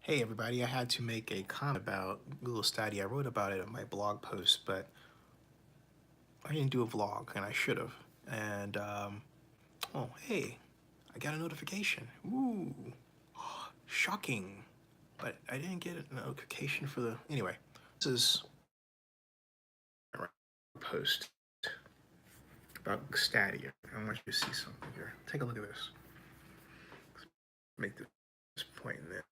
Hey everybody, I had to make a comment about Google Stadia. I wrote about it in my blog post, but I didn't do a vlog and I should have. And oh hey, I got a notification. Ooh, shocking. But I didn't get a notification for the anyway. This is a post about Stadia. I want you to see something here. Take a look at this. Make this point in there.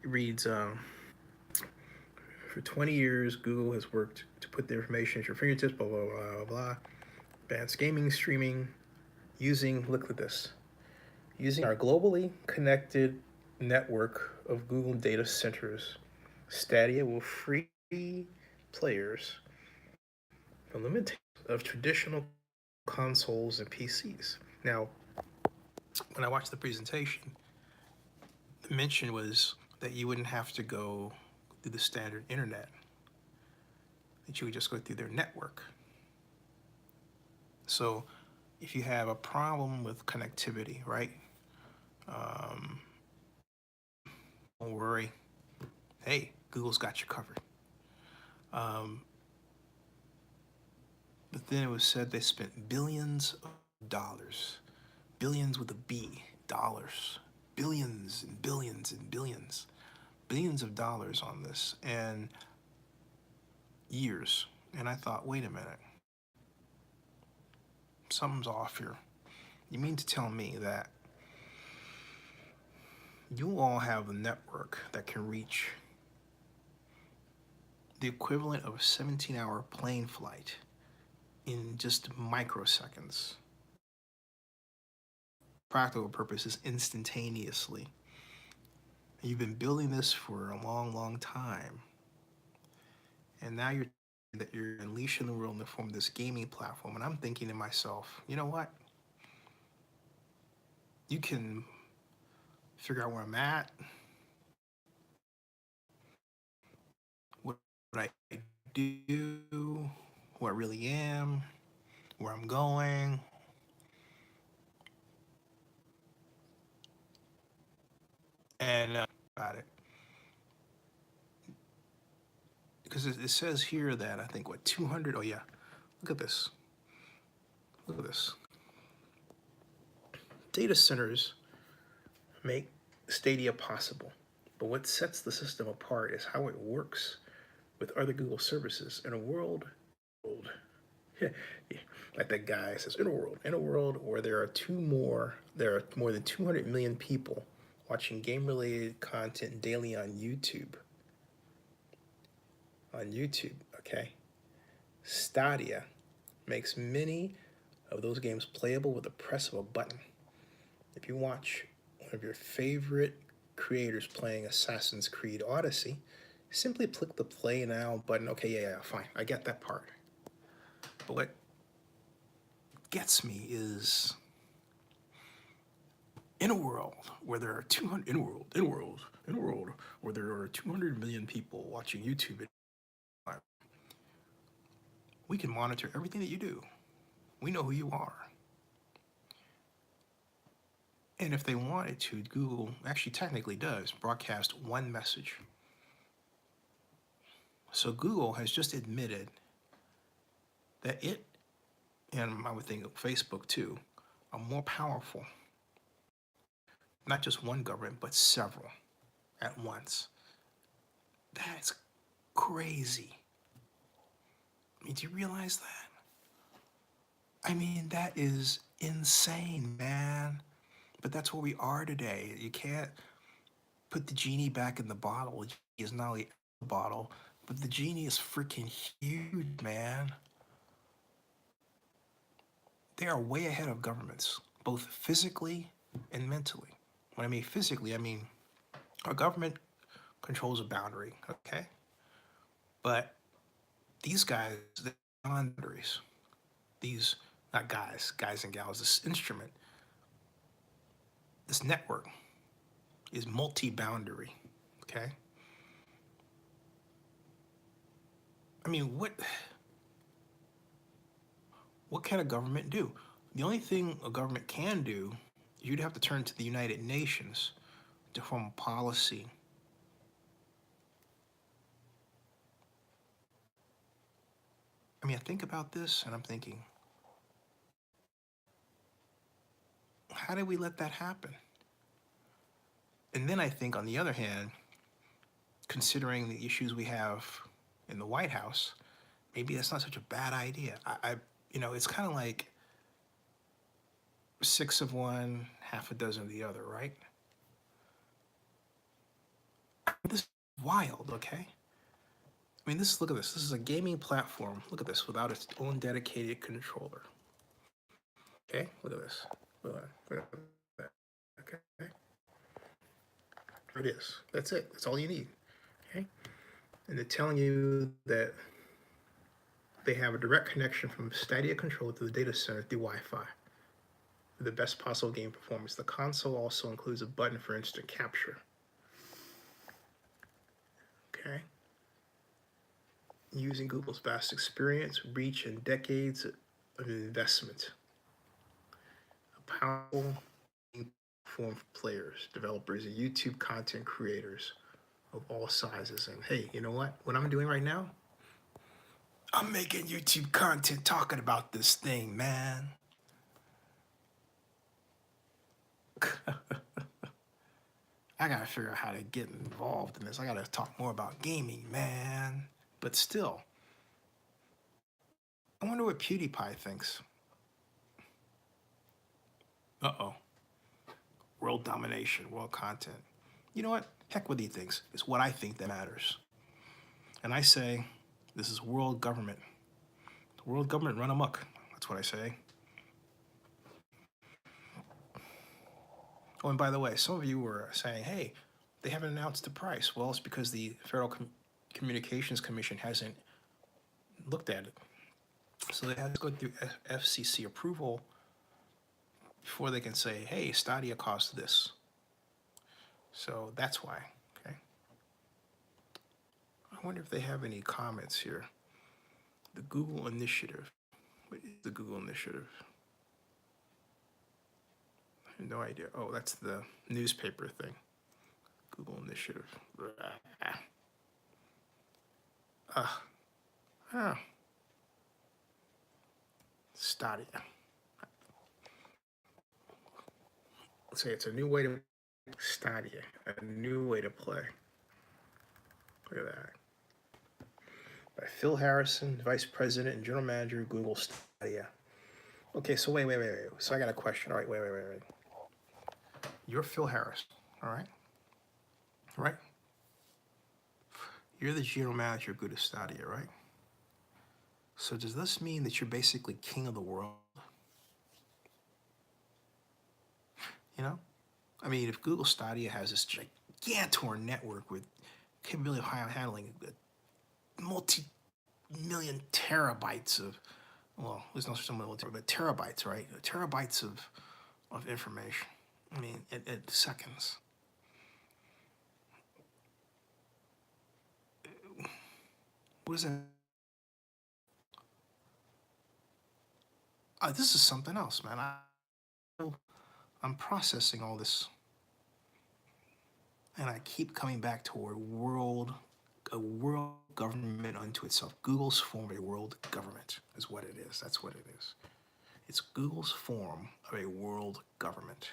It reads, for 20 years, Google has worked to put the information at your fingertips, blah, blah, blah, blah. Advanced gaming, streaming, look at this, using our globally connected network of Google data centers. Stadia will free players from limitations of traditional consoles and PCs. Now, when I watched the presentation, the mention was that you wouldn't have to go through the standard internet, that you would just go through their network. So if you have a problem with connectivity, right? Um, don't worry. Hey, Google's got you covered. Um, but then it was said they spent billions of dollars, billions with a B, dollars, billions and billions and billions, billions of dollars on this, and years. And I thought, wait a minute, something's off here. You mean to tell me that you all have a network that can reach the equivalent of a 17-hour plane flight in just microseconds? Practical purposes, instantaneously. You've been building this for a long, long time. And now you're unleashing the world in the form of this gaming platform. And I'm thinking to myself, you know what? You can figure out where I'm at, what I do, who I really am, where I'm going. And about it. Because it says here that I think, what, 200? Oh, yeah. Look at this. Look at this. Data centers make Stadia possible. But what sets the system apart is how it works with other Google services in a world, like that guy says, in a world where there are more than 200 million people watching game-related content daily on YouTube. Okay? Stadia makes many of those games playable with the press of a button. If you watch one of your favorite creators playing Assassin's Creed Odyssey, simply click the play now button. Okay, yeah, fine. I get that part. But what gets me is in a world where there are 200, in a world where there are 200 million people watching YouTube, we can monitor everything that you do. We know who you are. And if they wanted to, Google actually technically does broadcast one message. So Google has just admitted that it, and I would think Facebook too, are more powerful. Not just one government, but several at once. That's crazy. I mean, do you realize that? I mean, that is insane, man. But that's where we are today. You can't put the genie back in the bottle. It's not only the bottle, but the genie is freaking huge, man. They are way ahead of governments, both physically and mentally. When I mean physically, I mean our government controls a boundary, okay? But these guys, they're boundaries. These, not guys and gals, this instrument, this network is multi-boundary, okay? I mean, what can a government do? The only thing a government can do, you'd have to turn to the United Nations to form policy. I mean, I think about this and I'm thinking, how did we let that happen? And then I think, on the other hand, considering the issues we have in the White House, maybe that's not such a bad idea. It's kind of like 6 of one, half a dozen of the other, right? This is wild, okay? I mean, look at this. This is a gaming platform. Look at this, without its own dedicated controller. Okay, look at this. Look at that. Okay. There it is. That's it. That's all you need. Okay. And they're telling you that they have a direct connection from Stadia controller to the data center through Wi-Fi for the best possible game performance. The console also includes a button for instant capture. Okay. Using Google's vast experience, reach, and decades of investment. A powerful platform for players, developers, and YouTube content creators of all sizes. And hey, you know what? What I'm doing right now? I'm making YouTube content talking about this thing, man. I gotta figure out how to get involved in this. I gotta talk more about gaming, man. But still, I wonder what PewDiePie thinks. Uh-oh. World domination, world content. You know what? Heck what he thinks. It's what I think that matters. And I say, this is world government. The world government run amok. That's what I say. Oh, and by the way, some of you were saying, hey, they haven't announced the price. Well, it's because the Federal Communications Commission hasn't looked at it. So they have to go through FCC approval before they can say, hey, Stadia costs this. So that's why, okay? I wonder if they have any comments here. The Google Initiative. What is the Google Initiative? I have no idea. Oh, that's the newspaper thing. Google Initiative. Stadia. Let's say it's a new way to Stadia, a new way to play. Look at that. By Phil Harrison, Vice President and General Manager of Google Stadia. Okay, so wait. So I got a question. All right, wait. You're Phil Harrison, all right? Right? You're the General Manager of Google Stadia, right? So does this mean that you're basically king of the world? You know? I mean, if Google Stadia has this gigantor network with capability of handling multi-million terabytes of, well, there's no such thing but terabytes, right? Terabytes of information. I mean, at seconds. What is that? This is something else, man. I'm processing all this, and I keep coming back to a world government unto itself. Google's form of a world government is what it is. That's what it is. It's Google's form of a world government.